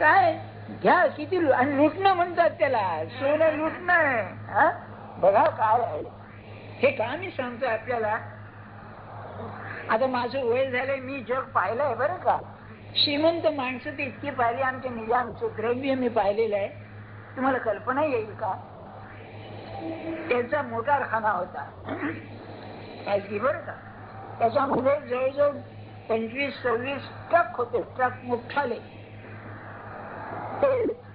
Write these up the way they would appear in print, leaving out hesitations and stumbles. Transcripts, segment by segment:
काय घ्या किती आणि लुटणं म्हणतात त्याला, सोनं लुटणं. बघा काय आहे हे. का मी सांगतो आपल्याला, आता माझं वय झालंय, मी जग पाहिलंय बरं का. श्रीमंत माणसं ते इतकी पाहिली, आमच्या निजामचं द्रव्य मी पाहिलेलं आहे. तुम्हाला कल्पना येईल का. त्याचा मोटारखाना होता खाजगी बरं का. त्याच्यामध्ये जवळजवळ 25-26 ट्रक होते, ट्रक मोठाले. ते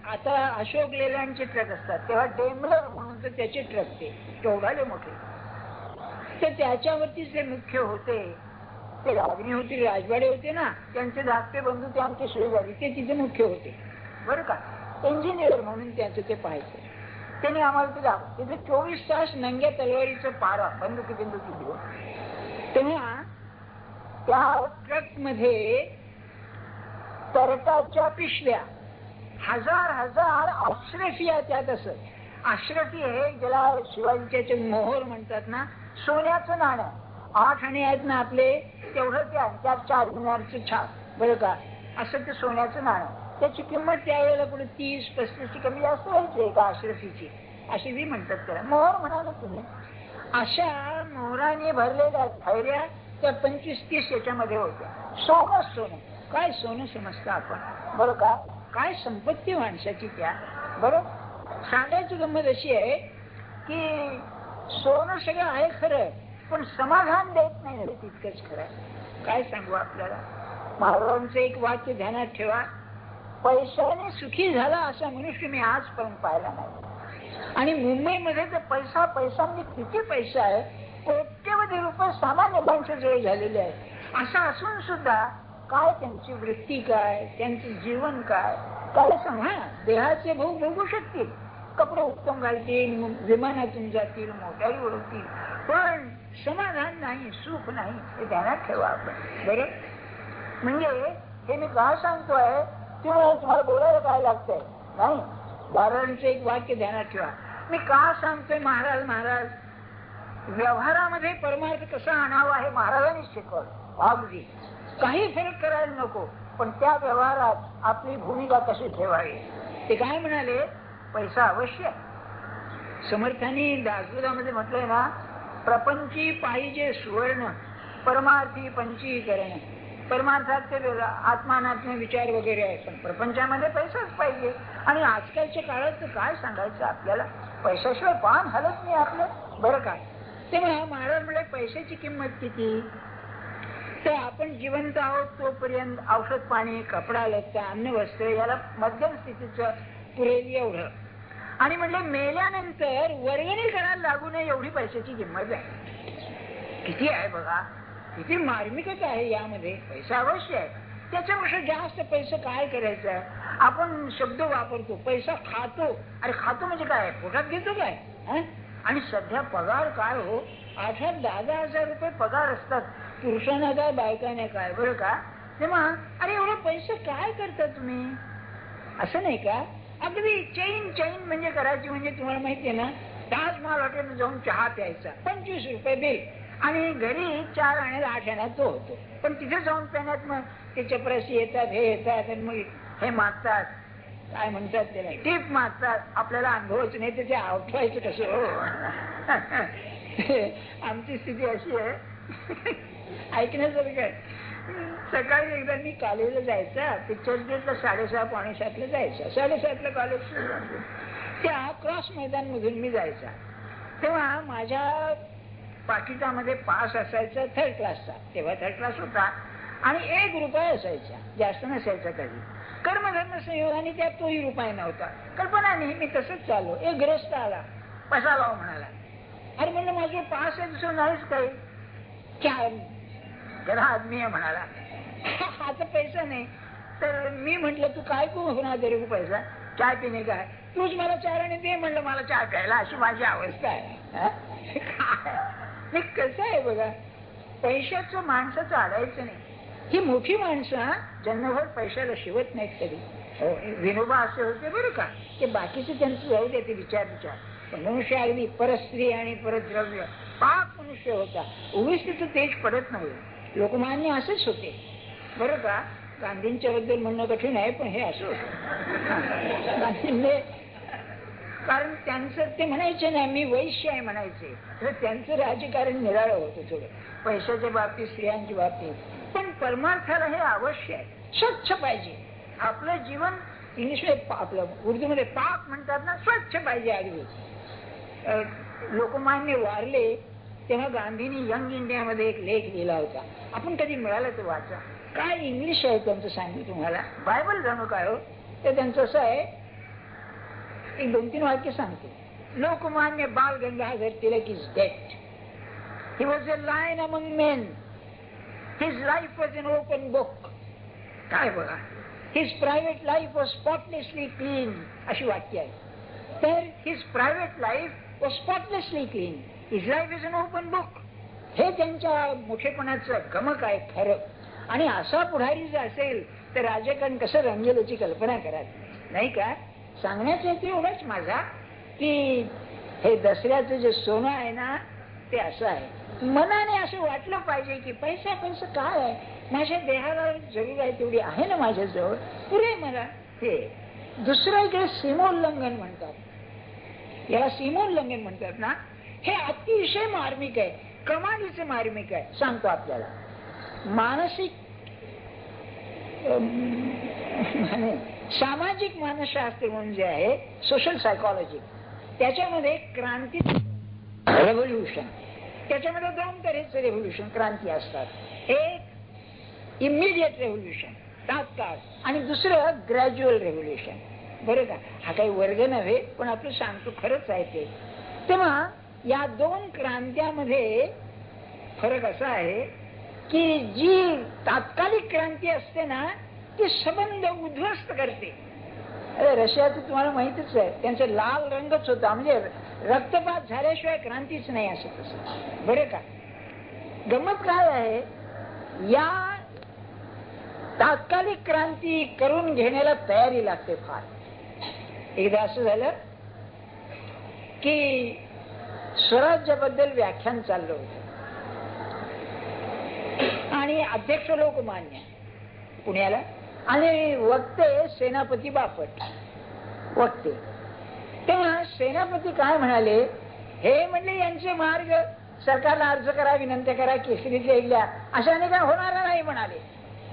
आता अशोक लेलँडचे ट्रक असतात, तेव्हा डेमलर म्हणून तर त्याचे ट्रक ते केवढाले मोठे. ते त्याच्यावरतीच ते मुख्य होते. ते अग्निहोत्री राजवाडे होते ना, त्यांचे धाकटे बंधू ते आमचे शेजारी, ते तिथे मुख्य होते बरं का. इंजिनियर म्हणून त्याचं ते पाहायचं. त्याने आम्हाला ते दाखव, तिथे 24 तास नंग्या तलवारीचं पारा बंदुकी घेऊन. तेव्हा त्या ट्रक मध्ये तरटाच्या पिशव्या, हजार अश्रफिया त्यात असत. अश्रफी हे ज्याला शिवाजीचे मोहर म्हणतात ना, सोन्याचं नाणं. 8 आणे आहेत ना आपले, तेवढं त्यात 4 गुणांचं छाप बरं का. असं ते सोन्याचं नाणं, त्याची किंमत त्यावेळेला पुढे 30-35 कमी जास्त व्हायची एका अश्रफीची. अश्रफी म्हणतात त्याला, मोहर म्हणाला तुम्ही. अशा मोहराने भरलेल्या थैऱ्या त्या 25-30 याच्यामध्ये होत्या. सोनं काय सोनं समजतं आपण बरं का. काय संपत्ती माणसाची त्या. बरं सांगायची गंमत अशी आहे की सोनं सगळं आहे खरं, पण समाधान देत नाही तितकंच खरं. काय सांगू आपल्याला. महाराजांचं एक वाक्य ध्यानात ठेवा, पैशाने सुखी झाला असा मनुष्य मी आजपर्यंत पाहिला नाही. आणि मुंबईमध्ये तर पैसा म्हणजे किती पैसा आहे, कोट्यवधी रुपये सामान्य माणसाजवळ झालेले आहे. असं असून सुद्धा काय त्यांची वृत्ती, काय त्यांचं जीवन, काय सांगा. देहाचे भोग भोगू शकतील, कपडे उत्तम घालतील, विमानातून जातील, मोटारी उडवतील, पण समाधान नाही, सुख नाही. हे ध्यानात ठेवा आपण बरं. म्हणजे हे मी का सांगतोय, तुम्हाला बोलायला काय लागतंय नाही. महाराजांचं एक वाक्य ध्यानात ठेवा. मी का सांगतोय महाराज व्यवहारामध्ये परमार्थ कसा आणावा हे महाराजांनी शिकवलं. अगदी काही फरक करायला नको, पण त्या व्यवहारात आपली भूमिका कशी ठेवावी. ते काय म्हणाले, पैसा अवश्य. समर्थांनी दासबोधामध्ये म्हटलंय ना, प्रपंची पाहिजे सुवर्ण, परमार्थी पंचीकरण. परमार्थात ते वेगळा, आत्मानात्म विचार वगैरे आहे, पण प्रपंचामध्ये पैसाच पाहिजे. आणि आजकालच्या काळात तर काय सांगायचं आपल्याला, पैशाशिवाय पान हलत नाही आपलं बरं का. तेव्हा महाराज म्हणजे पैशाची किंमत किती, तर आपण जिवंत आहोत तोपर्यंत औषध पाणी, कपडा लत्ता, अन्न वस्त्र याला मध्यम स्थितीचं पुरेल एवढं. आणि म्हणले मेल्यानंतर वर्गणी करायला लागू नये एवढी पैशाची किंमत आहे. किती आहे बघा, किती मार्मिकता आहे यामध्ये. पैसा अवश्य आहे, त्याच्यापेक्षा जास्त पैसा काय करायचा. आपण शब्द वापरतो, पैसा खातो. अरे खातो म्हणजे काय, पोटात घेतो काय. आणि सध्या पगार काय हो, 8-10 हजार रुपये पगार असतात पुरुषांना काय, बायकांना काय बरं का. तेव्हा अरे एवढा पैसा काय करता तुम्ही, असं नाही का. अगदी चैन म्हणजे करायची. म्हणजे तुम्हाला माहिती आहे ना, ताजमहाल हॉटेलमध्ये जाऊन चहा प्यायचा, 25 रुपये बिल, आणि घरी 4 आण्याला 8 आण्यात तो होतो. पण तिथे जाऊन पेण्यात मग ते चपराशी येतात, हे येतात, आणि मग हे मागतात, काय म्हणतात त्याला, टीप मागतात. आपल्याला अनुभवच नाही तर ते आठवायचं कसं हो. आमची स्थिती अशी आहे, ऐकण्यासारखं आहे. सकाळी एकदा मी कॉलेजला जायचा, पिक्चर गेटला 6:30-6:45 जायचा. 7:30 कॉलेज सुरू झालं. त्या क्रॉस मैदान मधून मी जायचा. तेव्हा माझ्या पाकिटामध्ये पास असायचा 3rd क्लासचा, तेव्हा 3rd क्लास होता, आणि 1 रुपया असायचा, जास्त नसायचा कधी. कर्मधर्म संयोगाने त्यात तोही रुपये नव्हता. कल्पना नाही, मी तसंच चाललो. एक ग्रस्त आला, पैसा लाव म्हणाला. अरे म्हणलं माझे पास आहे, दुसरं नाहीच काही. क्या जरा आदमी आहे म्हणाला, आता पैसा नाही. तर मी म्हंटल तू काय तू होणार दे रे पैसा, चाय पिणे काय, तूच मला 4 आणे दे. म्हणलं मला चहा प्यायला, अशी माझी अवस्था आहे. काय कसं आहे बघा, पैशाचं माणसाचं अडायचं नाही. ही मोठी माणसं जन्मभर पैशाला शिवत नाहीत कधी. विनोबा असे होते बरं का, ते बाकीचे त्यांचं जाऊ दे, ते विचार. पण मनुष्य अगदी परस्त्री आणि परद्रव्य पाप मनुष्य होता. उगीच तिथं तेज पडत नाही. लोकमान्य असेच होते बरं का. गांधींच्या बद्दल म्हणणं कठीण आहे, पण हे असं होतं. गांधींनी, कारण त्यांचं ते म्हणायचे ना मी वैश्य आहे म्हणायचे, तर त्यांचं राजकारण निराळं होतं थोडं, पैशाच्या बाबतीत, स्त्रियांच्या बाबतीत. पण परमार्थाला हे अवश्य आहे, स्वच्छ पाहिजे आपलं जीवन. इंग्लिशमध्ये आपलं उर्दूमध्ये पाक म्हणतात ना, स्वच्छ पाहिजे अगदी. लोकमान्य वारले तेव्हा गांधींनी यंग इंडियामध्ये एक लेख लिहिला होता, आपण कधी मिळाला तर वाचा. काय इंग्लिश आहे त्यांचं सांगू तुम्हाला, बायबल जाणू काय हो. ते त्यांचं असं आहे, एक 2-3 वाक्य सांगतो. लोकमान्य बाल Gangadhar Tilak is dead. He was a lion among men. His life was an open book. काय बघा, his private life was spotlessly clean, अशी वाक्य आहे. तर his private life was spotlessly clean. His life is an open book. हे त्यांच्या मोठेपणाचं गमक आहे खरं. आणि असा पुढारी जर असेल तर राजकारण कसं रंगेल याची कल्पना करा, नाही का. सांगण्याचा हेतू एवढाच माझा की हे दसऱ्याचं जे सोनं आहे ना ते असं आहे, मनाने असं वाटलं पाहिजे की पैसा पैसा काय आहे, माझ्या देहाला जरूर आहे तेवढी आहे ना माझ्याजवळ, पुरे मला. हे दुसरं इकडे सीमोल्लंघन म्हणतात, याला सीमोल्लंघन म्हणतात ना, हे अतिशय मार्मिक आहे, कमालीचं मार्मिक आहे. सांगतो आपल्याला, मानसिक सामाजिक मानसशास्त्र म्हणून जे आहे, सोशल सायकॉलॉजी, त्याच्यामध्ये क्रांती, रेव्होल्युशन, त्याच्यामध्ये 2 तऱ्हेचे रेव्होल्युशन, क्रांती असतात. एक इमिडिएट रेव्होल्युशन, तात्काळ, आणि दुसरं ग्रॅज्युअल रेव्होल्युशन. बरं का, हा काही वर्ग नव्हे, पण आपलं सांगतो खरंच आहे ते. तेव्हा या 2 क्रांत्यामध्ये फरक असा आहे की जी तात्कालिक क्रांती असते ना ती संबंध उद्ध्वस्त करते. अरे रशियाचं तुम्हाला माहितीच आहे, त्यांचा लाल रंगच होता, म्हणजे रक्तपात झाल्याशिवाय क्रांतीच नाही असं तसं. बरं का, गंमत काय आहे, या तात्कालिक क्रांती करून घेण्याला तयारी लागते फार. एकदा असं झालं की स्वराज्याबद्दल व्याख्यान चाललं होतं आणि अध्यक्ष लोकमान्य पुण्याला आणि वक्ते सेनापती बापट वक्ते. तेव्हा सेनापती काय म्हणाले, हे म्हणले यांचे मार्ग सरकारला अर्ज करा, विनंत्या करा, केसरीतल्या इथल्या अशाने काय होणार नाही म्हणाले.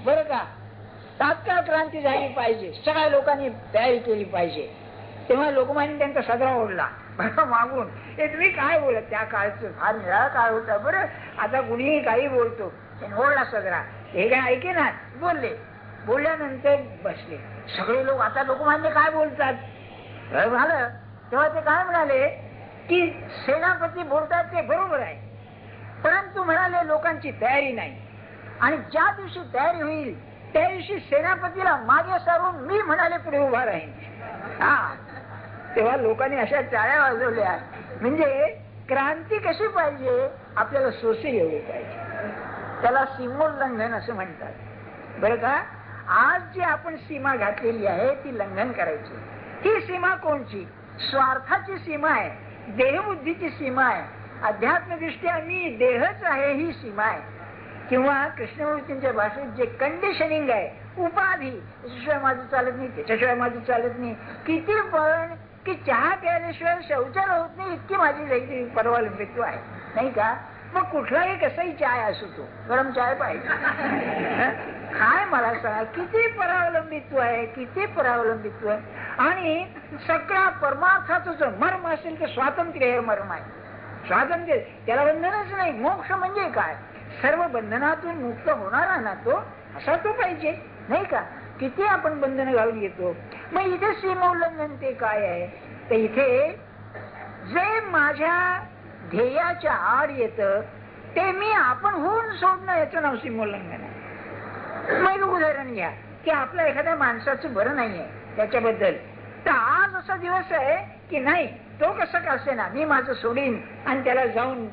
बरं का, तात्काळ क्रांती झाली पाहिजे, सगळ्या लोकांनी तयारी केली पाहिजे. तेव्हा लोकमान्य त्यांचा सदरा ओढला बरं मागून, हे तुम्ही काय बोलत, त्या काळचं फार निराळा काळ होता. बरं आता कुणीही काही बोलतो, ओढला सदरा, हे काय ऐके ना, बोलले. बोलल्यानंतर बसले सगळे लोक, आता लोकमान्य काय बोलतात झालं. तेव्हा ते काय म्हणाले की सेनापती बोलतात ते बरोबर आहे, परंतु म्हणाले लोकांची तयारी नाही, आणि ज्या दिवशी तयारी होईल त्या दिवशी सेनापतीला मागे सारून मी म्हणाले पुढे उभा राहीन. हा, तेव्हा लोकांनी अशा टाळ्या वाजवल्या. म्हणजे क्रांती कशी पाहिजे, आपल्याला सोसे एवढी पाहिजे, त्याला सीमोल्लंघन असं म्हणतात. बरं का, आज जी आपण सीमा घातलेली आहे ती लंघन करायची. ही सीमा कोणची, स्वार्थाची सीमा आहे, देहबुद्धीची सीमा आहे, अध्यात्मदृष्ट्या मी देहच आहे ही सीमा आहे. किंवा कृष्णमूर्तींच्या भाषेत जे कंडिशनिंग आहे, उपाधी, याच्याशिवाय माझं चालत नाही, त्याच्याशिवाय माझं चालत नाही, किती पण की चहा प्यायल्याशिवाय शौचालय होत नाही, इतकी माझी जायची परवालंबित्व आहे, नाही का. मग कुठलाही कसाही चाय असू, तो गरम चाय पाहिजे. काय मला सांगा, किती परावलंबित्व आहे, किती परावलंबित्व आहे. आणि सगळा परमार्थाचं जो मर्म असेल तर स्वातंत्र्य हे मर्म आहे. स्वातंत्र्य, त्याला बंधनच नाही. मोक्ष म्हणजे काय, सर्व बंधनातून मुक्त होणारा ना तो, असा तो पाहिजे, नाही का. किती आपण बंधन घालून घेतो. मग इथे सीमोल्लंघन ते काय आहे, तर इथे जे माझ्या ध्येयाच्या आड येतं ते मी आपण होऊन सोडणं, याचं नाव सीमोल्लंघन आहे. मग उदाहरण घ्या की आपल्या एखाद्या माणसाचं बरं नाहीये त्याच्याबद्दल, तर आज असा दिवस आहे की नाही, तो कसं का असे ना, मी माझं सोडीन आणि त्याला जाऊन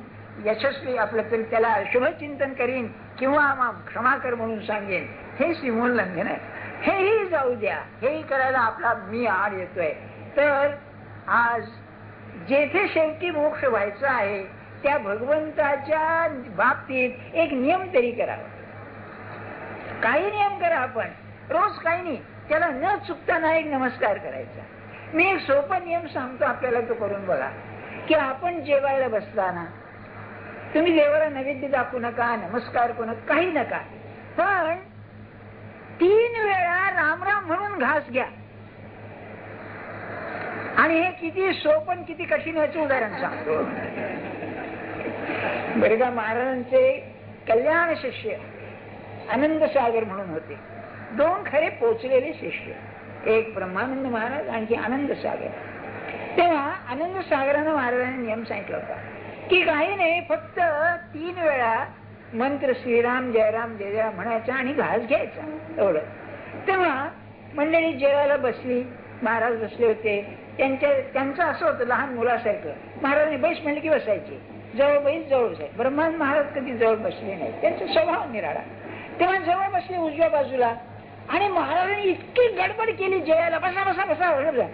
यशस्वी आपलं तरी त्याला शुभचिंतन करीन किंवा क्षमा कर म्हणून सांगेन. हे सीमोल्लंघन आहे. हेही जाऊ द्या, हेही करायला आपला मी आड येतोय. तर आज जेथे शेवटी मोक्ष व्हायचा आहे त्या भगवंताच्या बाबतीत एक नियम तरी करावा. काही नियम करा आपण, रोज काही नाही, त्याला न चुकताना एक नमस्कार करायचा. मी एक सोपा नियम सांगतो आपल्याला, तो करून बघा. की आपण जेवायला बसताना तुम्ही देवाला नैवेद्य दाखवू नका, नमस्कार करू नका, काही नका, पण 3 वेळा राम राम म्हणून घास घ्या. आणि हे किती सोपं किती कठीण याचं उदाहरण सांगतो. बरं का, महाराजांचे कल्याण शिष्य आनंद सागर म्हणून होते. 2 खरे पोचलेले शिष्य, एक ब्रह्मानंद महाराज, आणखी आनंद सागर. तेव्हा आनंद सागरानं महाराजांनी नियम सांगितला होता की काही नाही, फक्त 3 वेळा मंत्र श्रीराम जयराम जय जय म्हणायचा आणि घास घ्यायचा, एवढं. तेव्हा मंडळी जेवायला बसली, महाराज बसले होते. त्यांचं असं होतं लहान मुलासारखं, महाराजांनी बैस म्हणले की बसायचे, जवळ बैस जवळ बसायचे. ब्रह्मानंद महाराज कधी जवळ बसले नाही, त्यांचा स्वभाव निराळा. तेव्हा जवळ बसले उजव्या बाजूला, आणि महाराजांनी इतकी गडबड केली जेवायला, बसा बसा बसा बसा,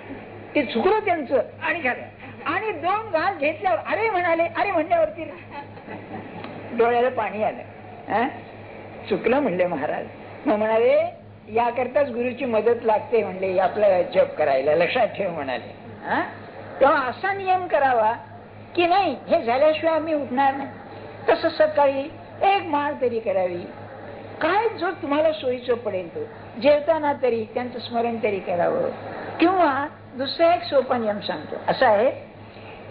ते चुकलं त्यांचं आणि झालं. आणि 2 घास घेतल्यावर अरे म्हणाले, अरे म्हणल्यावरती डोळ्याला पाणी आलं. चुकलं म्हणले महाराज. मग म्हणाले, याकरताच गुरुची मदत लागते म्हणले आपला जप करायला, लक्षात ठेव म्हणाले. तेव्हा असा नियम करावा की नाही, हे झाल्याशिवाय आम्ही उठणार नाही. तसं सकाळी 1 माळ तरी करावी, काय जो तुम्हाला सोयीचं पडेल तो. जेवताना तरी त्यांचं स्मरण तरी करावं. किंवा दुसरा एक सोपा नियम सांगतो, असा आहे,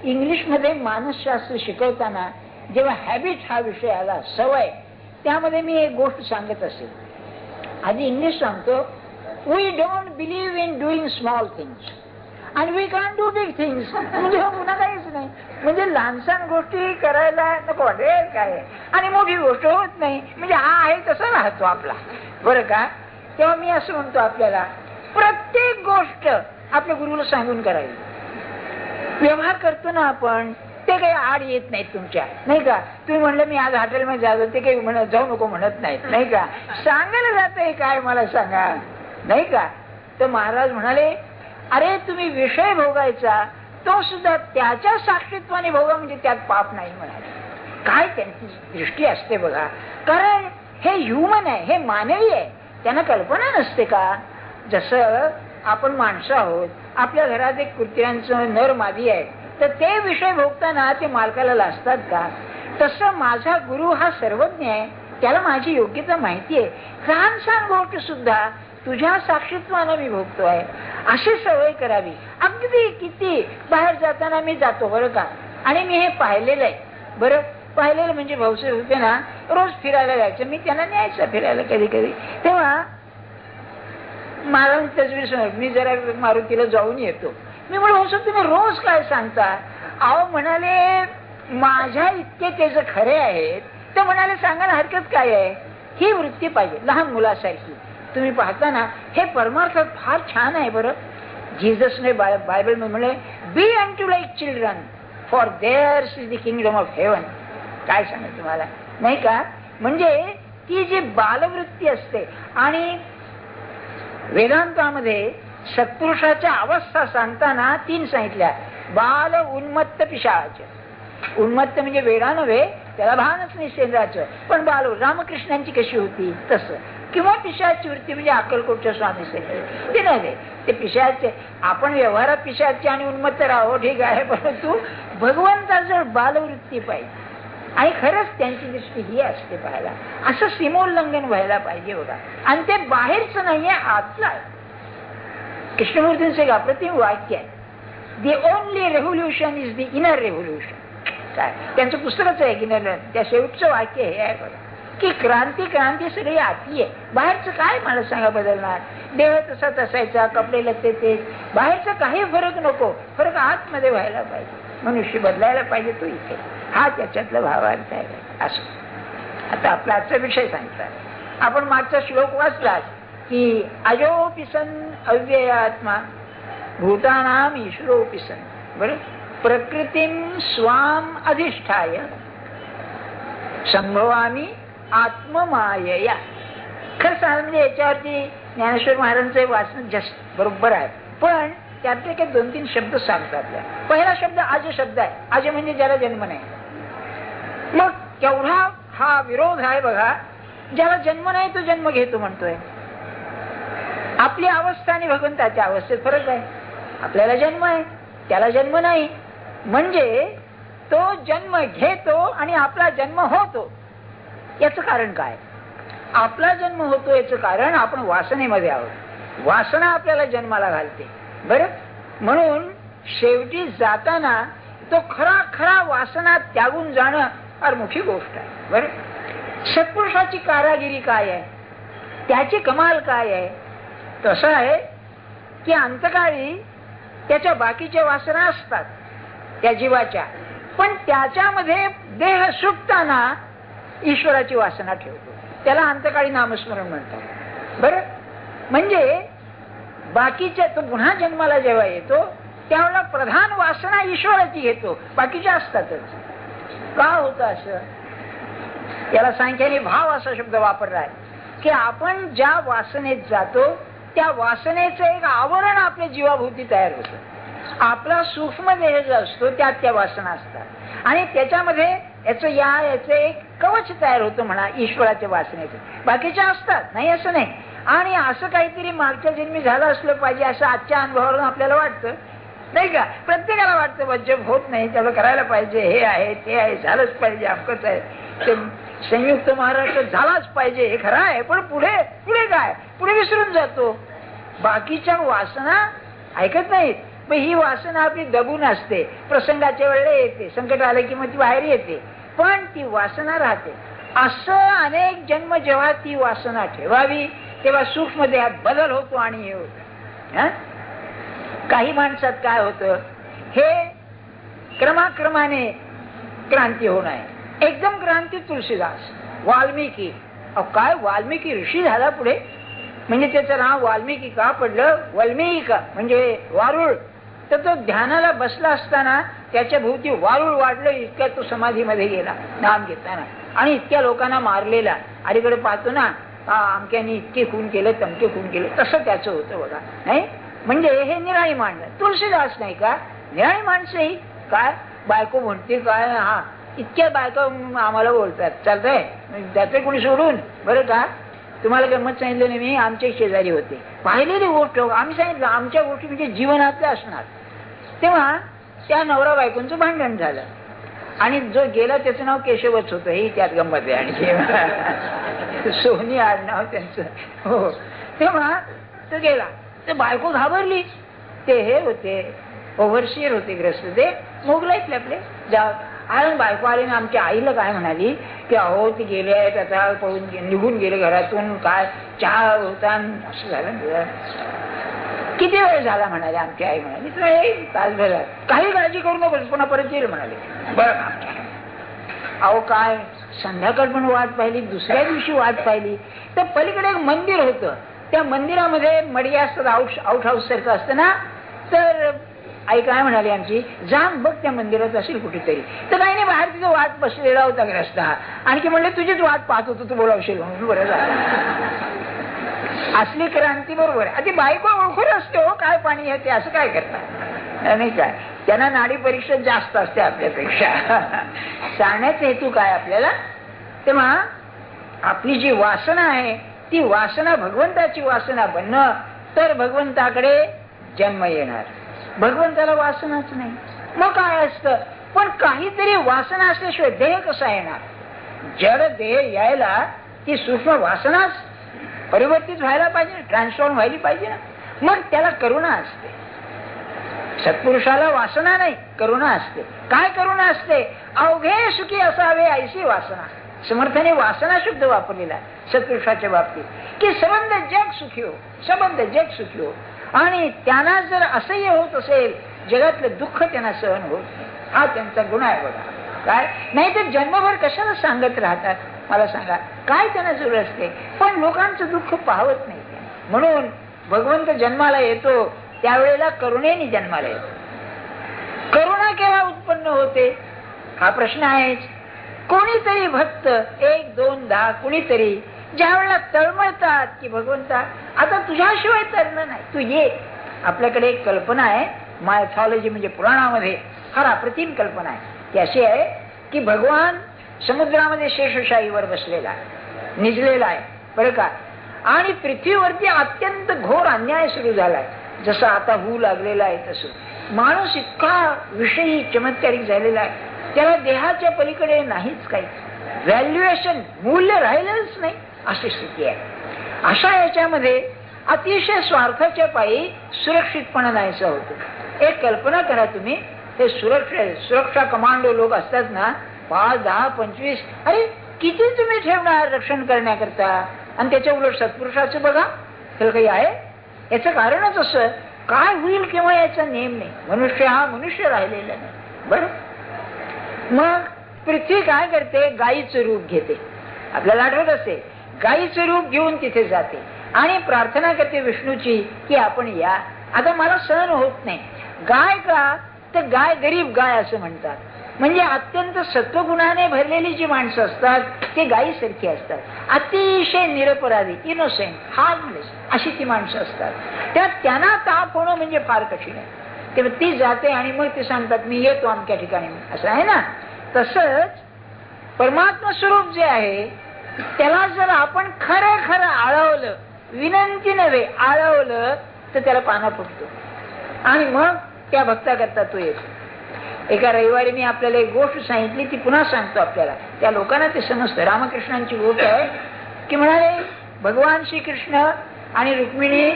इंग्लिशमध्ये मानसशास्त्र शिकवताना जेव्हा हॅबिट हा विषय आला, सवय, त्यामध्ये मी एक गोष्ट सांगत असेल. आधी इंग्लिश सांगतो, we don't believe in doing small things and we can do big things. म्हणजे पुन्हा काहीच नाही, म्हणजे लहानसहान गोष्टी करायला नको वाटेल काय, आणि मोठी गोष्ट होत नाही, म्हणजे हा आहे तसा राहतो आपला, बरं का. तेव्हा मी असं म्हणतो, आपल्याला प्रत्येक गोष्ट आपल्या गुरुला सांगून करावी. व्यवहार करतो ना आपण, ते काही आड येत नाहीत तुमच्या, नाही का. तुम्ही म्हणलं मी आज हॉटेलमध्ये जातो, ते काही म्हणत जाऊ नको म्हणत नाहीत, नाही का. सांगायला जातंय काय मला सांगा, नाही का. तर महाराज म्हणाले, अरे तुम्ही विषय भोगायचा तो सुद्धा त्याच्या साक्षीत्वाने भोगा, म्हणजे त्यात पाप नाही म्हणाले. काय त्यांची दृष्टी असते बघा, कारण हे ह्युमन आहे, हे मानवी आहे, त्यांना कल्पना नसते का. जसं आपण माणसं आहोत, आपल्या घरात एक कुत्र्यांचं नर मादी आहे, तर ते विषय भोगताना ते मालकाला लाजतात का. तसं माझा गुरु हा सर्वज्ञ आहे, त्याला माझी योग्यता माहिती आहे. लहानसहान गोष्ट सुद्धा तुझ्या साक्षीत्वानं मी भोगतोय, अशी सवय करावी. अगदी किती बाहेर जाताना मी जातो, बरं का. आणि मी हे पाहिलेलं आहे, बरं, पाहिलेलं म्हणजे भाऊसाहेब होते ना, रोज फिरायला जायचं, मी त्यांना न्यायचं फिरायला कधी कधी. तेव्हा महाराज तजवीर, मी जरा मारुतीला जाऊन येतो. मी म्हणलं, हो सर तुम्ही रोज काय सांगता. अहो म्हणाले, माझ्या इतके त्याचं खरे आहेत, तर म्हणाले सांगायला हरकत काय आहे. ही वृत्ती पाहिजे लहान मुलासारखी. तुम्ही पाहता ना, हे परमार्थात फार छान आहे बरं. जीससने बायबल मध्ये म्हणले, be unto like children for theirs is the kingdom of heaven. काय सांगेल तुम्हाला, नाही का. म्हणजे ती जी बालवृत्ती असते, आणि वेदांतामध्ये सत्पुरुषाच्या अवस्था सांगताना 3 सांगितल्या. बाल, उन्मत्त, पिशाच. उन्मत्त म्हणजे वेडा नव्हे, त्याला भानच नाही शरीराचं, पण बाल रामकृष्णांची कशी होती तसं. किंवा पिशाची वृत्ती म्हणजे अक्कलकोटच्या स्वामी ते नव्हे, ते पिशाचे. आपण व्यवहारात पिशाचे आणि उन्मत्त राहो, ठीक आहे, परंतु भगवंताचं बालवृत्ती पाहिजे. आणि खरंच त्यांची दृष्टी ही असते पाहायला. असं सीमोल्लंघन व्हायला पाहिजे बघा. आणि ते बाहेरचं नाहीये, आतलं आहे. कृष्णमूर्तींचं एक अप्रतिम वाक्य आहे, the only revolution is the inner revolution. काय त्यांचं पुस्तकच आहे की नाही, त्या शेवटचं वाक्य हे आहे बघा, की क्रांती सगळी आती आहे. बाहेरचं काय मला सांगा बदलणार. देह तसाच असायचा, कपडे लत्ते तेच, बाहेरचा काही फरक नको, फरक आतमध्ये व्हायला पाहिजे. मनुष्य बदलायला पाहिजे, तो इथे. हा त्याच्यातला भावार्थ आहे. असं आता आपला आजचा विषय सांगतात. आपण मागचा श्लोक वाचला की अजोपि सन अव्ययात्मा भूतानाम ईश्वरोपि सन. बरं, प्रकृतीम स्वाम अधिष्ठाय संभवामी आत्ममायया. खरं सांग म्हणजे याच्यावरती ज्ञानेश्वर महाराजांचं वाचन जास्त बरोबर आहे, पण त्यातले काही 2-3 शब्द सांगतात आपल्याला. पहिला शब्द अज शब्द आहे. अज म्हणजे ज्याला जन्म नाही. मग केवढा हा विरोध आहे बघा. ज्याला जन्म नाही तो जन्म घेतो म्हणतोय. आपली अवस्था आणि भगवंताच्या अवस्थेत फरक आहे. आपल्याला जन्म आहे, त्याला जन्म नाही. म्हणजे तो जन्म घेतो आणि आपला जन्म होतो. याचं कारण काय? आपला जन्म होतो याचं कारण आपण वासनेमध्ये आहोत. वासना आपल्याला जन्माला घालते. बरं, म्हणून शेवटी जाताना तो खरा खरा वासना त्यागून जाणं फार मोठी गोष्ट आहे. बरं, सत्पुरुषाची कारागिरी काय आहे, त्याची कमाल काय आहे? तसं आहे की अंतकाळी त्याच्या बाकीच्या वासना असतात त्या जीवाच्या, पण त्याच्यामध्ये देह सुटताना ईश्वराची वासना ठेवतो. त्याला अंतकाळी नामस्मरण म्हणतात. बरं, म्हणजे बाकीच्या तो पुन्हा जन्माला जेव्हा येतो त्यावेळेला प्रधान वासना ईश्वराची घेतो, बाकीच्या असतातच. का होतं असं? याला सांख्याने भाव असा शब्द वापरला आहे की आपण ज्या वासनेत जातो त्या वासनेचं एक आवरण आपल्या जीवाभोवती तयार होतं. आपला सूक्ष्म देह जो असतो त्यात त्या वासना असतात आणि त्याच्यामध्ये याचं एक कवच तयार होतं म्हणा ईश्वराच्या वासनेचं. बाकीच्या असतात, नाही असं नाही. आणि असं काहीतरी मागच्या जन्मी झालं असलं पाहिजे असं आजच्या अनुभवावरून आपल्याला वाटतं, नाही का? प्रत्येकाला वाटतं वज्जप होत नाही, त्याला करायला पाहिजे, हे आहे ते आहे, झालंच पाहिजे, अफकच आहे, ते संयुक्त महाराष्ट्र झालाच पाहिजे, हे खरं आहे. पण पुढे पुढे काय? पुढे विसरून जातो. बाकीच्या वासना ऐकत नाहीत. पण ही वासना आपली दबून असते, प्रसंगाच्या वेळेला येते, संकट आलं की मग ती बाहेर येते, पण ती वासना राहते. असं अनेक जन्म जेव्हा ती वासना ठेवावी तेव्हा सूक्ष्म देहात बदल होतो आणि हे होत. काही माणसात काय होतं, हे क्रमाक्रमाने क्रांती होणं आहे. एकदम क्रांती तुलसीदास, वाल्मिकी. काय वाल्मिकी ऋषी झाला पुढे, म्हणजे त्याचं नाव वाल्मिकी का पडलं? वाल्मिका म्हणजे वारुळ. तर तो ध्यानाला बसला असताना त्याच्या भोवती वारुळ वाढलं, इतक्या तो समाधीमध्ये गेला नाम घेताना, आणि इतक्या लोकांना मारलेला. अलीकडे पाहतो ना, अमक्याने इतके खून केले, तमके खून केले, तसं त्याचं होतं बघा. नाही म्हणजे हे निराळी माणसं. तुलसीदास नाही का निराळी माणसं ही. काय बायको म्हणते काय, हा इतक्या बायका आम्हाला बोलतात, चालतंय त्याचे कोणी सोडून. बरं का, तुम्हाला गंमत सांगितलं नाही मी, आमचे शेजारी होते, पाहिलेली गोष्ट. आम्ही सांगितलं आमच्या गोष्टी म्हणजे जीवनातल्या असणार. तेव्हा त्या नवरा बायकोंचं भांडण झालं आणि जो गेला त्याचं नाव केशवच होतं, ही त्यात गंमत आहे. आणि सोनी आडनाव त्यांचं. हो, तेव्हा तो गेला तर बायको घाबरली. ते हे होते ओव्हरसियर होते, ग्रस्त ते मोगलाईतले आपले. आणि बायको आली ना आमच्या आईला काय म्हणाली की अहो ते गेले आहेत आता, पळून निघून गेले घरातून, काय चहा होता असं झालं. किती वेळ झाला म्हणाले. आमची आई म्हणाली तर तासभर. काही काळजी करू नको, पुन्हा परत येईल म्हणाले. बरं, अहो काय संध्याकाळ पण वाट पाहिली, दुसऱ्या दिवशी वाट पाहिली तर पलीकडे एक मंदिर होतं. त्या मंदिरामध्ये मडी असतात, आउट हाऊस सारखं असतं ना. तर आई काय म्हणाली आमची, जाण बघ त्या मंदिरात असेल कुठेतरी. तर काही नाही, बाहेर तिथं वाट बसलेला होता ग्रस्त. आणखी म्हणले तुझीच वाट पाहत होतो, तू बोलावशील म्हणून. बरं झालं. असली क्रांती बरोबर आहे. आधी बायको ओळखून असते हो काय पाणी येते, असं काय करतात नाही काय. त्यांना नाडी परीक्षा जास्त असते आपल्यापेक्षा. सांगण्याचा हेतू काय आपल्याला, तेव्हा आपली जी वासना आहे ती वासना भगवंताची वासना बनणं, तर भगवंताकडे जन्म येणार. भगवंताला वासनाच नाही, मग काय असतं. पण काहीतरी वासना असल्याशिवाय देह कसा येणार? जड देह यायला ती सूक्ष्म वासनाच परिवर्तित व्हायला पाहिजे, ट्रान्सफॉर्म व्हायला पाहिजे ना. मग त्याला करुणा असते. सत्पुरुषाला वासना नाही, करुणा असते. काय करुणा असते? अवघे सुखी असावे ऐशी वासना. समर्थाने वासना शब्द वापरलेला सत्पुरुषाच्या बाबतीत, की संबंध जग सुखी हो, संबंध जग सुखी हो. आणि त्यांना जर असह्य होत असेल, जगातलं दुःख त्यांना सहन होत नाही. हा त्यांचा गुण आहे बघा. काय नाही तर जन्मभर कशाला सांगत राहतात मला सांगा, काय त्यांना जरूर असते. पण लोकांचं दुःख पाहत नाही. म्हणून भगवंत जन्माला येतो त्यावेळेला करुणेने जन्माला येतो. करुणा केव्हा उत्पन्न होते हा प्रश्न आहेच. कोणीतरी भक्त 1, 2, 10 कुणीतरी ज्या वेळेला तळमळतात की भगवंता आता तुझ्याशिवाय तरणं नाही, तू ये. आपल्याकडे एक कल्पना आहे मायथॉलॉजी म्हणजे पुराणामध्ये फार अप्रतिम कल्पना आहे. ती अशी आहे की भगवान समुद्रामध्ये शेषशाहीवर बसलेला आहे, निजलेला आहे बरं का. आणि पृथ्वीवरती अत्यंत घोर अन्याय सुरू झालाय, जसं आता होऊ लागलेला आहे. तसं माणूस इतका विषयी चमत्कारिक झालेला आहे, त्याला देहाच्या पलीकडे नाहीच काही व्हॅल्युएशन, मूल्य राहिलंच नाही, अशी स्थिती आहे. अशा याच्यामध्ये अतिशय स्वार्थाच्या पायी सुरक्षितपणा नाहीसा होतो. एक कल्पना करा तुम्ही, हे सुरक्षा कमांडो लोक असतात ना, 5, 10, 25, अरे किती तुम्ही ठेवणार रक्षण करण्याकरता, आणि त्याच्या उलट सत्पुरुषाचं बघा, त्याला काही आहे. याचं कारणच असं, काय होईल केव्हा याचा नेम नाही. मनुष्य हा मनुष्य राहिलेला नाही. बरं, मग पृथ्वी काय करते, गायीचं रूप घेते. आपल्याला आठवत असते, गायीचं रूप घेऊन तिथे जाते आणि प्रार्थना करते विष्णूची की आपण या. आता मला सहन होत नाही. गाय का, तर गाय गरीब गाय असं म्हणतात. म्हणजे अत्यंत सत्वगुणाने भरलेली जी माणसं असतात ते गायीसारखी असतात, अतिशय निरपराधी, इनोसेंट, हार्मलेस अशी ती माणसं असतात. त्यात त्यांना ताप होणं म्हणजे फार कठीण आहे. तेव्हा ती जाते आणि मग ते सांगतात मी येतो अमक्या ठिकाणी, असं आहे ना. तसंच परमात्मा स्वरूप जे आहे त्याला जर आपण खरं खरं आळवलं, विनंती नव्हे आळवलं, तर त्याला पाना फुटतो आणि मग त्या भक्ता करता तो येतो. एका रविवारी मी आपल्याला एक गोष्ट सांगितली, ती पुन्हा सांगतो आपल्याला, त्या लोकांना ते समजतं. रामकृष्णांची गोष्ट आहे की म्हणाले भगवान श्रीकृष्ण आणि रुक्मिणी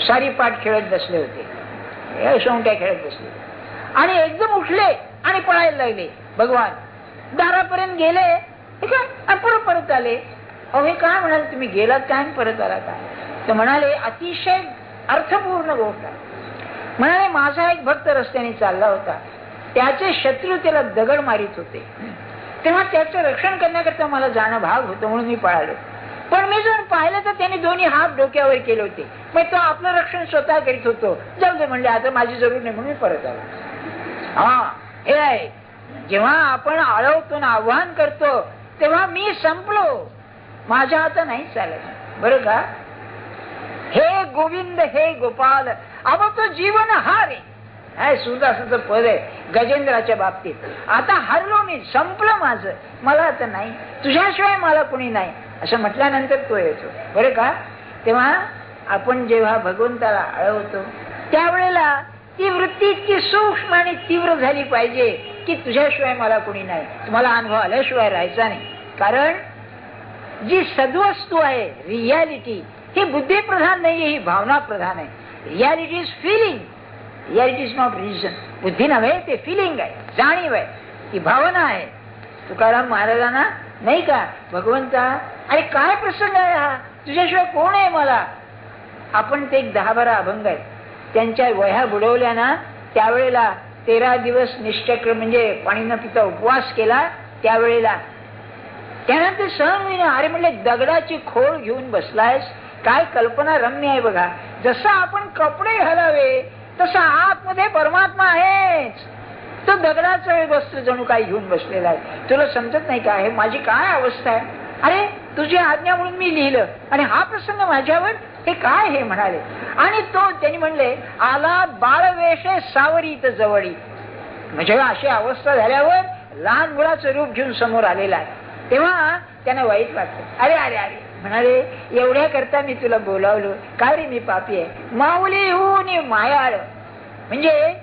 सारी पाठ खेळत बसले होते, सोंगट्या खेळत बसले आणि एकदम उठले आणि पळायला लागले. भगवान दारापर्यंत गेले, परत परत आले. अहो हे काय म्हणाले, तुम्ही गेलात काय परत आला काय? तर म्हणाले अतिशय अर्थपूर्ण गोष्ट आहे. म्हणाले माझा एक भक्त रस्त्याने चालला होता, त्याचे शत्रू त्याला दगड मारित होते, तेव्हा त्याचं रक्षण करण्याकरता मला जाणं भाग होतं म्हणून मी पळालो. पण मी जर पाहिलं तर त्यांनी दोन्ही हात डोक्यावर केले होते, मग तो आपलं रक्षण स्वतः करीत होतो. जाऊ दे म्हणले, आता माझी जरूर नाही म्हणून मी परत आलो. हा हे आहे, जेव्हा आपण आळवतो ना, आव्हान करतो, तेव्हा मी संपलो, माझ्या आता नाही चालत. बरं का, हे गोविंद हे गोपाल, अब तो जीवन हारे, सुरदासाचं पद आहे गजेंद्राच्या बाबतीत. आता हरलो मी, संपलं माझं, मला आता नाही, तुझ्याशिवाय मला कोणी नाही असं म्हटल्यानंतर तो येतो. बरं का, तेव्हा आपण जेव्हा भगवंताला आळवतो त्यावेळेला ती वृत्ती इतकी सूक्ष्म आणि तीव्र झाली पाहिजे की तुझ्याशिवाय मला कोणी नाही. तुम्हाला अनुभव आल्याशिवाय राहायचा नाही. कारण जी सद्वस्तू आहे रियालिटी, ही बुद्धी प्रधान नाही, ही भावना प्रधान आहे. Reality is feeling, reality is not reason. बुद्धी नव्हे, ते फिलिंग आहे, जाणीव आहे, ती भावना आहे. तुकाराम महाराजांना नाही का, भगवंता अरे काय प्रसंग आहे हा, तुझ्याशिवाय कोण आहे मला. आपण ते 10-12 अभंग आहेत, त्यांच्या वह्या बुडवल्या ना, त्यावेळेला 13 दिवस निष्ठक्र म्हणजे पाणी न पिता उपवास केला. त्यावेळेला त्यांना ते सहन होईना. अरे म्हणले दगडाची खोळ घेऊन बसलायस, काय कल्पना रम्य आहे बघा. जसं आपण कपडे घालावे तसं आतमध्ये परमात्मा आहेच. तो दगडाचं वस्त्र जणू काय घेऊन बसलेला आहे. तुला समजत नाही का, हे माझी काय अवस्था आहे. अरे तुझी आज्ञा म्हणून मी लिहिलं आणि हा प्रसंग माझ्यावर, हे काय हे म्हणाले. आणि तो त्यांनी म्हणले आला बाळवेशे सावरीत जवळी, म्हणजे अशी अवस्था झाल्यावर लहान मुलाचं रूप घेऊन समोर आलेला आहे. तेव्हा त्यांना वाईट वाटतं. अरे अरे अरे म्हणाले एवढ्या करता मी तुला बोलावलो, काय रे मी पापी आहे. माऊली होऊन मायाळ, म्हणजे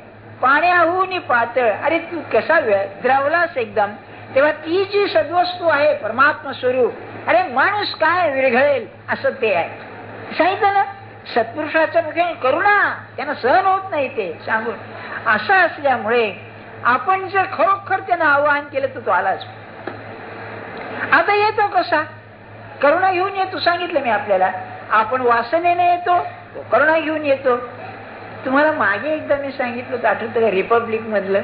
पाण्याहून पातळ. अरे तू कसा द्रावलास एकदम. तेव्हा ती जी सद्वस्तू आहे परमात्मा स्वरूप, अरे माणूस काय विरघळेल असं ते आहे. सांगितलं ना, सत्पुरुषाचं मुखे करुणा, त्यांना सहन होत नाही ते सांगून. असं असल्यामुळे आपण जर खरोखर त्यांना आवाहन केलं तर तो आलाच. आता येतो कसा, करुणा घेऊन येतो. सांगितलं मी आपल्याला, आपण वासनेने येतो, तो करुणा घेऊन येतो. तुम्हाला मागे एकदा मी सांगितलं होतं, आठवतं का, रिपब्लिक मधलं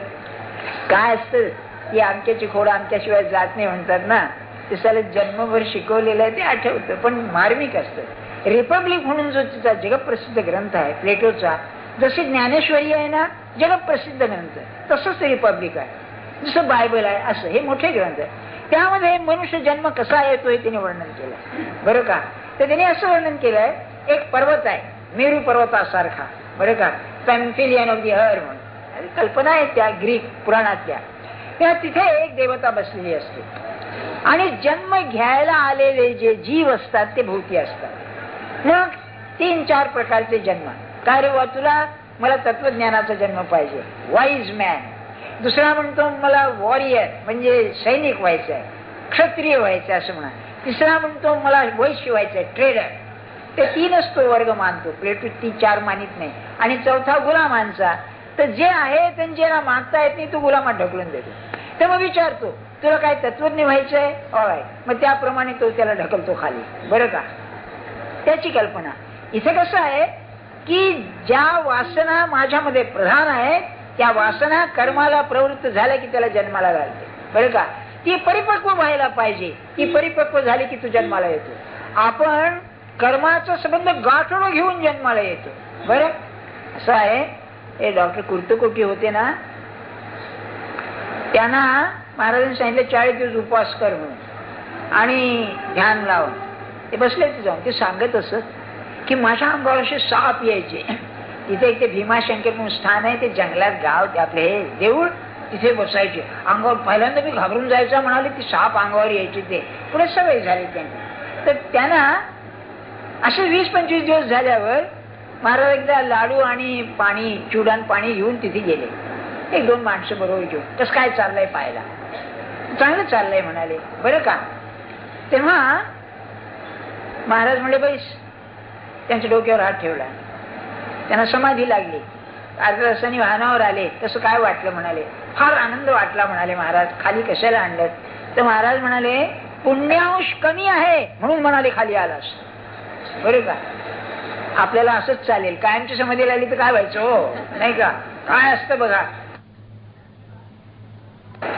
काय असतं की आमच्याची खोडं आमच्याशिवाय जात नाही म्हणतात ना, ते साले जन्मभर शिकवलेलं आहे ते आठवतं, पण मार्मिक असतं. रिपब्लिक म्हणून जो तिचा जगप्रसिद्ध ग्रंथ आहे प्लेटोचा, जशी ज्ञानेश्वरी आहे ना जगप्रसिद्ध ग्रंथ, तसंच रिपब्लिक आहे. जसं बायबल आहे असं हे मोठे ग्रंथ आहे. त्यामध्ये मनुष्य जन्म कसा येतो हे त्याने वर्णन केलं. बरं का, तर त्याने असं वर्णन केलंय, एक पर्वत आहे मेरू पर्वतासारखा, बरं का, पॅम्फिलियन ऑफ दी अर्थ म्हणून कल्पना आहे त्या ग्रीक पुराणातल्या. तेव्हा तिथे एक देवता बसलेली असते आणि जन्म घ्यायला आलेले जे जीव असतात ते भोवती असतात. मग 3-4 प्रकारचे जन्म. काय रे वा, तुला मला तत्वज्ञानाचा जन्म पाहिजे, वाईज मॅन. दुसरा म्हणतो मला वॉरियर म्हणजे सैनिक व्हायचं आहे, क्षत्रिय व्हायचं असं म्हणा. तिसरा म्हणतो मला वैश्य व्हायचंय, ट्रेडर. ते 3च तो वर्ग मानतो. प्लेटो 4 मानित नाही. आणि चौथा गुलामांचा. तर जे आहे त्यांना मागता येत नाही, तो गुलामात ढकलून देतो. तर मग विचारतो तुला काय तत्वज्ञ व्हायचंय, ऑलराईट, मग त्याप्रमाणे तो त्याला ढकलतो खाली. बरं का, त्याची कल्पना. इथे कसं आहे की ज्या वासना माझ्यामध्ये प्रधान आहेत त्या वासना कर्माला प्रवृत्त झाल्या की त्याला जन्माला घालते. बरं का, ती परिपक्व व्हायला पाहिजे. ती परिपक्व झाली की तू जन्माला येतो. आपण कर्माचा संबंध गाठोडं घेऊन जन्माला येतो. बरं, असं आहे. हे डॉक्टर कुर्तकोटी होते ना, त्यांना महाराजांनी सांगितलं 40 दिवस उपवास कर म्हणून आणि ध्यान लावून. ते बसले ते जाऊन. ते सांगत असत की माझ्या अंगावर असे साप यायचे. तिथे एक ते भीमाशंकर म्हणून स्थान आहे, ते जंगलात गाव, ते आपले हे देऊळ, तिथे बसायचे. अंगावर पहिल्यांदा मी घाबरून जायचं म्हणाले, ती साप अंगावर यायची. ते पुढे सवय झाली त्यांना. तर त्यांना असे 20-25 दिवस झाल्यावर महाराज एकदा लाडू आणि पाणी, चुडान पाणी घेऊन तिथे गेले. 1-2 माणसं बरोबर घेऊन. कसं काय चाललंय पाहायला. चांगलं चाललंय म्हणाले. बरं का, तेव्हा महाराज म्हणले बैस. त्यांच्या डोक्यावर हात ठेवला. त्यांना समाधी लागली. अर्ध्या तासाने वाहनावर आले. तसं काय वाटलं म्हणाले. फार आनंद वाटला म्हणाले. महाराज खाली कशाला आणलं. तर महाराज म्हणाले पुण्यांश कमी आहे म्हणून म्हणाले खाली आलास. बरं का, आपल्याला असंच चालेल. कायमची समाधी लागली तर काय व्हायचं हो, नाही का. काय असतं बघा.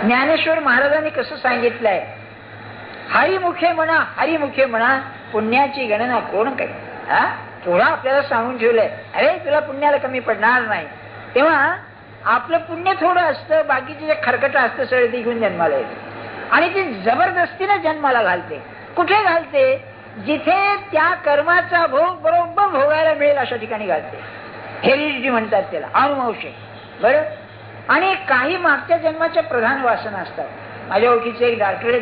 ज्ञानेश्वर महाराजांनी कसं सांगितलंय, हरिमुखे म्हणा, हरिमुखे म्हणा, पुण्याची गणना कोण करे. थोडं आपल्याला सांगून ठेवलंय, अरे तुला पुण्याला कमी पडणार नाही. तेव्हा आपलं पुण्य थोडं असतं, बाकीचे जे खरकट असतं सगळं ते घेऊन जन्माला येते. आणि ती जबरदस्तीने जन्माला घालते. कुठे घालते, जिथे त्या कर्माचा भोग बरोबर भोगायला मिळेल अशा ठिकाणी घालते. हेरिडिटी म्हणतात त्याला, अनुवंशिक. बरं, आणि काही मागच्या जन्माच्या प्रधान वासना असतात. माझ्या ओळखीचे एक डॉक्टर